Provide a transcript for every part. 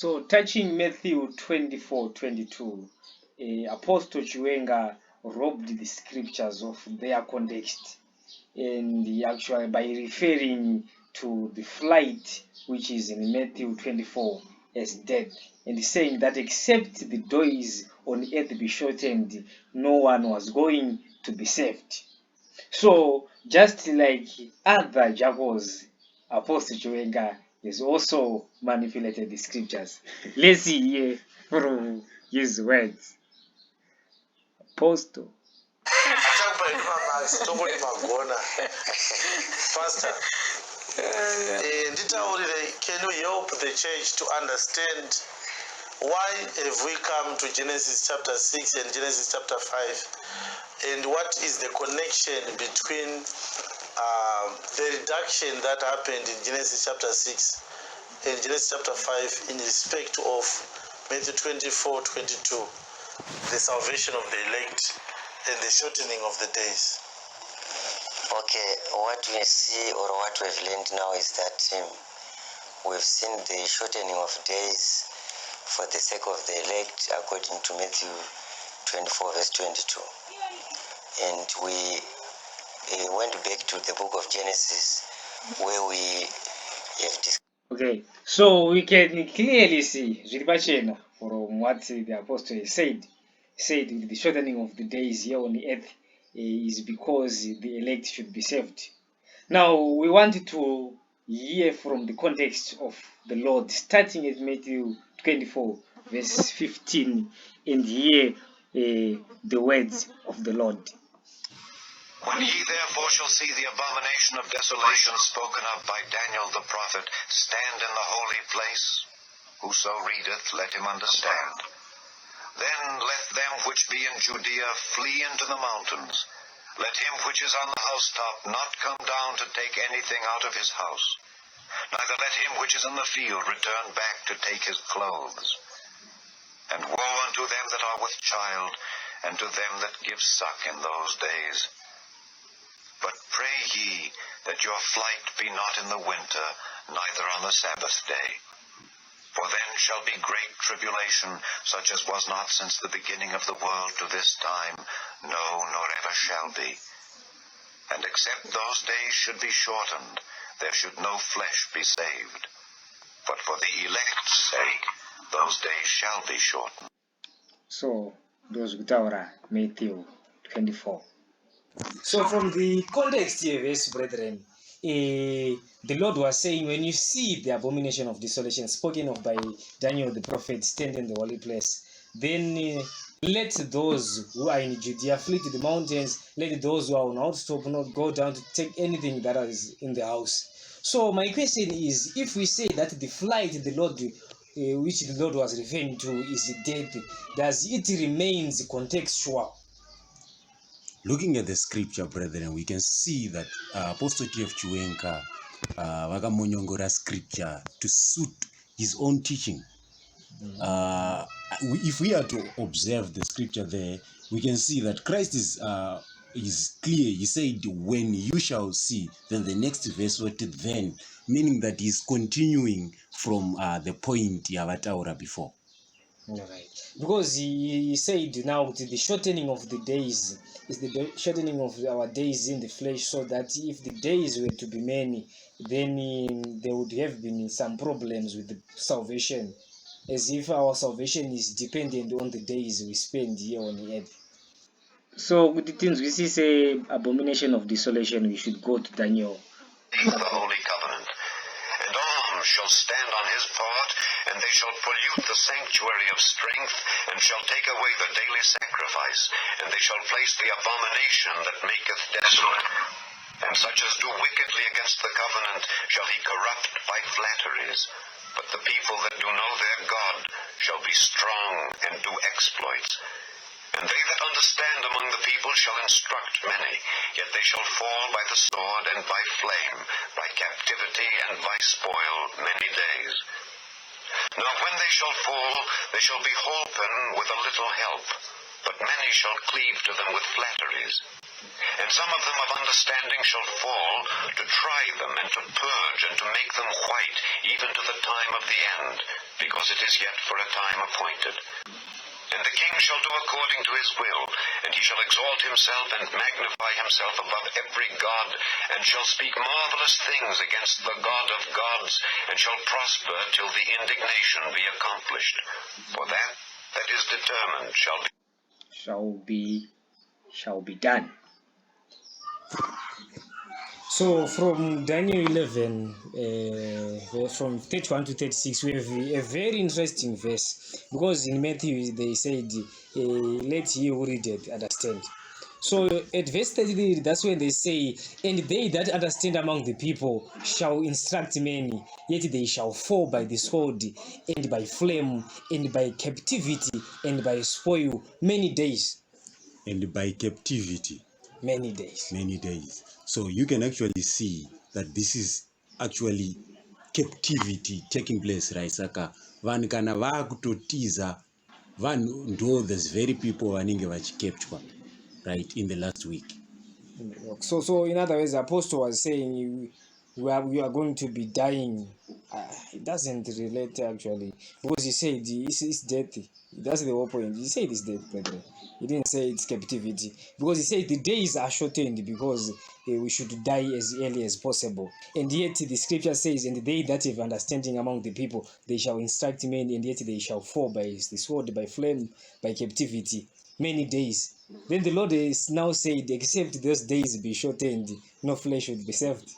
So, touching Matthew 24:22, Apostle Chiwenga robbed the scriptures of their context, and actually by referring to the flight which is in Matthew 24 as death, and saying that except the days on earth be shortened, no one was going to be saved. So, just like other jackals, Apostle Chiwenga has also manipulated the scriptures. Let's hear from his words. Apostle. Pastor, can you help the church to understand why have we come to Genesis chapter 6 and Genesis chapter 5? And what is the connection between the reduction that happened in Genesis chapter 6 and Genesis chapter 5 in respect of Matthew 24:22, the salvation of the elect and the shortening of the days? Okay, what we see or what we've learned now is that we've seen the shortening of days for the sake of the elect according to Matthew 24 verse 22. And we went back to the book of Genesis where we have discussed. Okay, so we can clearly see from what the apostle said the shortening of the days here on the earth is because the elect should be saved. Now we want to hear from the context of the Lord, starting at Matthew 24 verse 15, and hear the words of the Lord. When ye therefore shall see the abomination of desolation spoken of by Daniel the prophet stand in the holy place, whoso readeth, let him understand. Then let them which be in Judea flee into the mountains. Let him which is on the housetop not come down to take anything out of his house. Neither let him which is in the field return back to take his clothes. And woe unto them that are with child, and to them that give suck in those days. But pray ye that your flight be not in the winter, neither on the Sabbath day. For then shall be great tribulation, such as was not since the beginning of the world to this time, no, nor ever shall be. And except those days should be shortened, there should no flesh be saved. But for the elect's sake, those days shall be shortened. So, those Gutaura, Matthew 24. So, from the context here, yes, brethren, the Lord was saying, when you see the abomination of desolation spoken of by Daniel the prophet stand in the holy place, then let those who are in Judea flee to the mountains. Let those who are on housetop not go down to take anything that is in the house. So my question is, if we say that the flight the Lord, which the Lord was referring to, is death, does it remains contextual? Looking at the scripture, brethren, we can see that Apostle Chiwenga vakamonyongora scripture to suit his own teaching. If we are to observe the scripture there, we can see that Christ is clear. He said, when you shall see, then the next verse, what then, meaning that he's continuing from the point Yavataura before. All right. Because he said now the shortening of the days is the shortening of our days in the flesh, so that if the days were to be many, then there would have been some problems with the salvation, as if our salvation is dependent on the days we spend here on the earth. So with the things we see say abomination of desolation, we should go to Daniel. The Holy Covenant, and arms shall stand on his part, and they shall pollute the sanctuary of strength, and shall take away the daily sacrifice, and they shall place the abomination that maketh desolate. And such as do wickedly against the covenant shall he corrupt by flatteries. But the people that do know their God shall be strong and do exploits. And they that understand among the people shall instruct many, yet they shall fall by the sword and by flame, by captivity and by spoil many days. Now when they shall fall, they shall be holpen with a little help, but many shall cleave to them with flatteries. And some of them of understanding shall fall, to try them, and to purge, and to make them white, even to the time of the end, because it is yet for a time appointed. And the king shall do according to his will, and he shall exalt himself and magnify himself above every god, and shall speak marvelous things against the God of gods, and shall prosper till the indignation be accomplished. For that is determined shall be done. So from Daniel 11, from 31 to 36, we have a very interesting verse, because in Matthew they said, let he who readeth understand. So at verse 33, that's when they say, and they that understand among the people shall instruct many, yet they shall fall by the sword, and by flame, and by captivity, and by spoil many days. And by captivity, Many days. many days. So you can actually see that this is actually captivity taking place, right? Saka vanhu kana vakutotiza vanhu ndo these very people vanenge vachikeptwa, right, in the last week. So in other words, the apostle was saying we are going to be dying. It doesn't relate actually, because he said it's death. That's the whole point. He said it's death, brethren. He didn't say it's captivity, because he said the days are shortened because we should die as early as possible. And yet the scripture says, and they that have understanding among the people, they shall instruct men, and yet they shall fall by the sword, by flame, by captivity, many days. Then the Lord has now said, except those days be shortened, no flesh should be saved.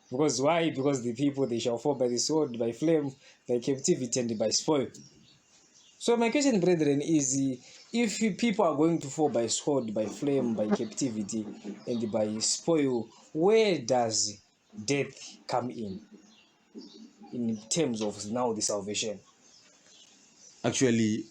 Because why? Because the people, they shall fall by the sword, by flame, by captivity, and by spoil. So my question, brethren, is if people are going to fall by sword, by flame, by captivity, and by spoil, where does death come in terms of now the salvation? Actually,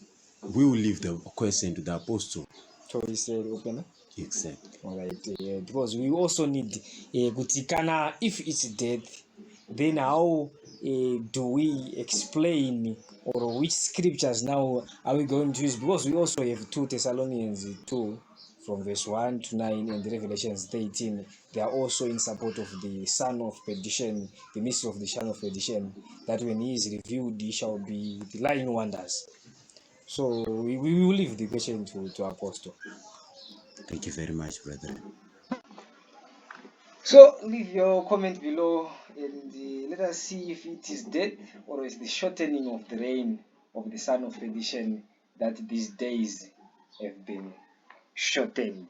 we will leave the question to the apostle. So he said, open. Exactly. All right, because we also need Gutikana, if it's death, then how do we explain, or which scriptures now are we going to use? Because we also have 2 Thessalonians 2 from verse 1 to 9 and Revelations 13. They are also in support of the son of perdition, the mystery of the son of perdition, that when he is revealed, he shall be the lying wonders. So we will leave the question to Apostle. Thank you very much, brethren. So leave your comment below, and let us see if it is death or is the shortening of the reign of the son of perdition that these days have been shortened.